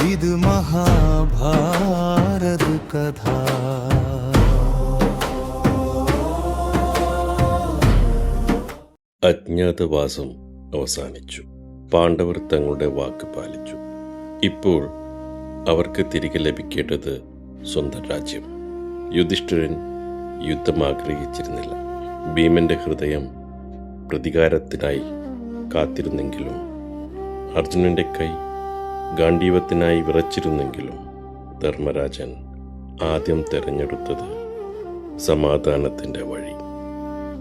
ഇത് മഹാഭാരത കഥ. അജ്ഞാതവാസം അവസാനിച്ചു. പാണ്ഡവർ തങ്ങളുടെ വാക്ക് പാലിച്ചു. ഇപ്പോൾ അവർക്ക് തിരികെ ലഭിക്കേണ്ടത് സ്വന്തം രാജ്യം. യുധിഷ്ഠിരൻ യുദ്ധം ആഗ്രഹിച്ചിരുന്നില്ല. ഭീമന്റെ ഹൃദയം പ്രതികാരത്തിനായി കാത്തിരുന്നെങ്കിലും, അർജുനന്റെ കൈ ഗാണ്ഡീവത്തിനായി വിറച്ചിരുന്നെങ്കിലും, ധർമ്മരാജൻ ആദ്യം തെരഞ്ഞെടുത്തത് സമാധാനത്തിൻ്റെ വഴി.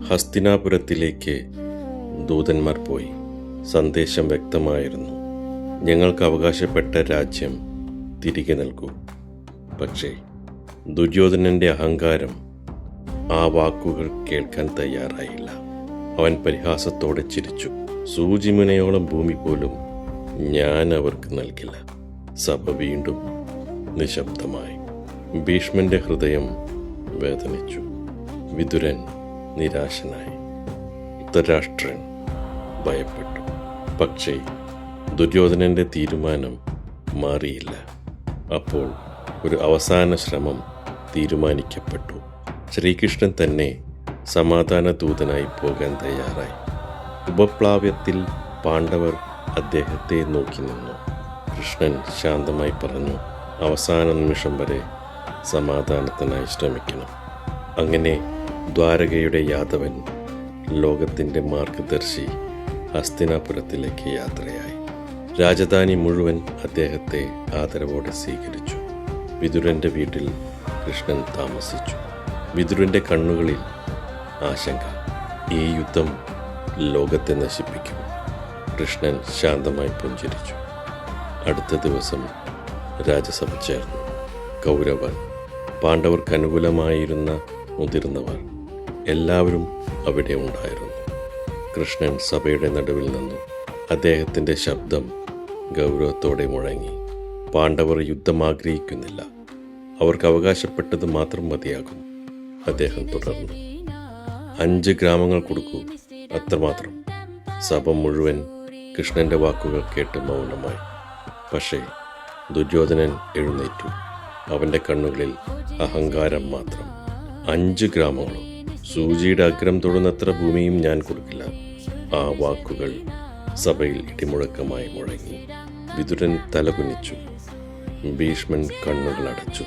ഹസ്തിനാപുരത്തിലേക്ക് ദൂതന്മാർ പോയി. സന്ദേശം വ്യക്തമായിരുന്നു: ഞങ്ങൾക്ക് അവകാശപ്പെട്ട രാജ്യം തിരികെ നൽകൂ. പക്ഷേ ദുര്യോധനന്റെ അഹങ്കാരം ആ വാക്കുകൾ കേൾക്കാൻ തയ്യാറായില്ല. അവൻ പരിഹാസത്തോടെ ചിരിച്ചു. സൂചിമുനയോളം ഭൂമി പോലും ഞാൻ അവർക്ക് നൽകില്ല. സഭ വീണ്ടും നിശബ്ദമായി. ഭീഷ്മന്റെ ഹൃദയം വേദനിച്ചു. വിതുരൻ നിരാശനായി. ധൃതരാഷ്ട്രൻ ഭയപ്പെട്ടു. പക്ഷേ ദുര്യോധനന്റെ തീരുമാനം മാറിയില്ല. അപ്പോൾ ഒരു അവസാന ശ്രമം തീരുമാനിക്കപ്പെട്ടു. ശ്രീകൃഷ്ണൻ തന്നെ സമാധാന ദൂതനായി പോകാൻ തയ്യാറായി. ഉപപ്ലാവ്യത്തിൽ പാണ്ഡവർ അദ്ദേഹത്തെ നോക്കി നിന്നു. കൃഷ്ണൻ ശാന്തമായി പറഞ്ഞു: അവസാന നിമിഷം വരെ സമാധാനത്തിനായി ശ്രമിക്കണം. അങ്ങനെ ദ്വാരകയുടെ യാദവൻ, ലോകത്തിൻ്റെ മാർഗദർശി, ഹസ്തിനാപുരത്തിലേക്ക് യാത്രയായി. രാജധാനി മുഴുവൻ അദ്ദേഹത്തെ ആദരവോടെ സ്വീകരിച്ചു. വിതുരൻ്റെ വീട്ടിൽ കൃഷ്ണൻ താമസിച്ചു. വിതുരൻ്റെ കണ്ണുകളിൽ ആശങ്ക. ഈ യുദ്ധം ലോകത്തെ നശിപ്പിക്കും. കൃഷ്ണൻ ശാന്തമായി പുഞ്ചിരിച്ചു. അടുത്ത ദിവസം രാജസഭ ചേർന്നു. കൗരവർ, പാണ്ഡവർക്ക് അനുകൂലമായിരുന്ന മുതിർന്നവർ എല്ലാവരും അവിടെ ഉണ്ടായിരുന്നു. കൃഷ്ണൻ സഭയുടെ നടുവിൽ നിന്നു. അദ്ദേഹത്തിൻ്റെ ശബ്ദം ഗൗരവത്തോടെ മുഴങ്ങി: പാണ്ഡവർ യുദ്ധം ആഗ്രഹിക്കുന്നില്ല. അവർക്ക് അവകാശപ്പെട്ടത് മാത്രം മതിയാകും. അദ്ദേഹം തുടർന്നു: 5 ഗ്രാമങ്ങൾ കൊടുക്കൂ, അത്രമാത്രം. സഭ മുഴുവൻ കൃഷ്ണന്റെ വാക്കുകൾ കേട്ട് മൗനമായി. പക്ഷേ ദുര്യോധനൻ എഴുന്നേറ്റു. അവൻ്റെ കണ്ണുകളിൽ അഹങ്കാരം മാത്രം. 5 ഗ്രാമങ്ങളോ? സൂചിയുടെ അഗ്രം തൊടുന്നത്ര ഭൂമിയും ഞാൻ കൊടുക്കില്ല. ആ വാക്കുകൾ സഭയിൽ ഇടിമുഴക്കമായി മുഴങ്ങി. വിതുരൻ തലകുനിച്ചു. ഭീഷ്മൻ കണ്ണുകൾ അടച്ചു.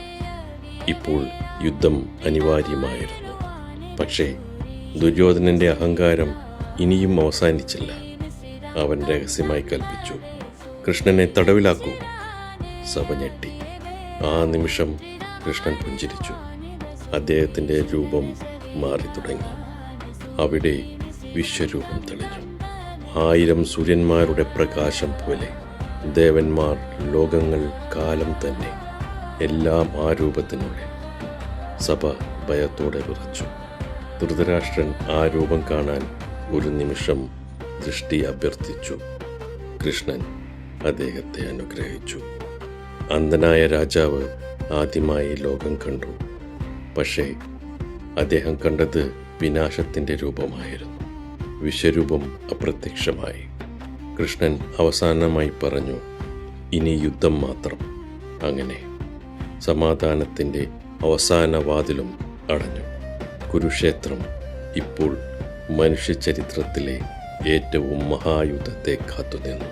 ഇപ്പോൾ യുദ്ധം അനിവാര്യമായിരുന്നു. പക്ഷേ ദുര്യോധനന്റെ അഹങ്കാരം ഇനിയും അവസാനിച്ചില്ല. അവൻ രഹസ്യമായി കൽപ്പിച്ചു: കൃഷ്ണനെ തടവിലാക്കൂ. സഭ ഞെട്ടി. ആ നിമിഷം കൃഷ്ണൻ പുഞ്ചിരിച്ചു. അദ്ദേഹത്തിൻ്റെ രൂപം മാറി തുടങ്ങി. അവിടെ വിശ്വരൂപം തെളിഞ്ഞു. 1000 സൂര്യന്മാരുടെ പ്രകാശം പോലെ. ദേവന്മാർ, ലോകങ്ങൾ, കാലം തന്നെ, എല്ലാം ആ രൂപത്തിനുള്ളിൽ. സഭ ഭയത്തോടെ വിറച്ചു. ധൃതരാഷ്ട്രൻ ആ രൂപം കാണാൻ ഒരു നിമിഷം ദൃഷ്ടി അഭ്യർത്ഥിച്ചു. കൃഷ്ണൻ അദ്ദേഹത്തെ അനുഗ്രഹിച്ചു. അന്ധനായ രാജാവ് ആദ്യമായി ലോകം കണ്ടു. പക്ഷേ അദ്ദേഹം കണ്ടത് വിനാശത്തിൻ്റെ രൂപമായിരുന്നു. വിശ്വരൂപം അപ്രത്യക്ഷമായി. കൃഷ്ണൻ അവസാനമായി പറഞ്ഞു: ഇനി യുദ്ധം മാത്രം. അങ്ങനെ സമാധാനത്തിൻ്റെ അവസാന വാതിലും അടഞ്ഞു. കുരുക്ഷേത്രം ഇപ്പോൾ മനുഷ്യചരിത്രത്തിലെ ഏറ്റവും മഹായുദ്ധത്തെ കാത്തുനിന്നു.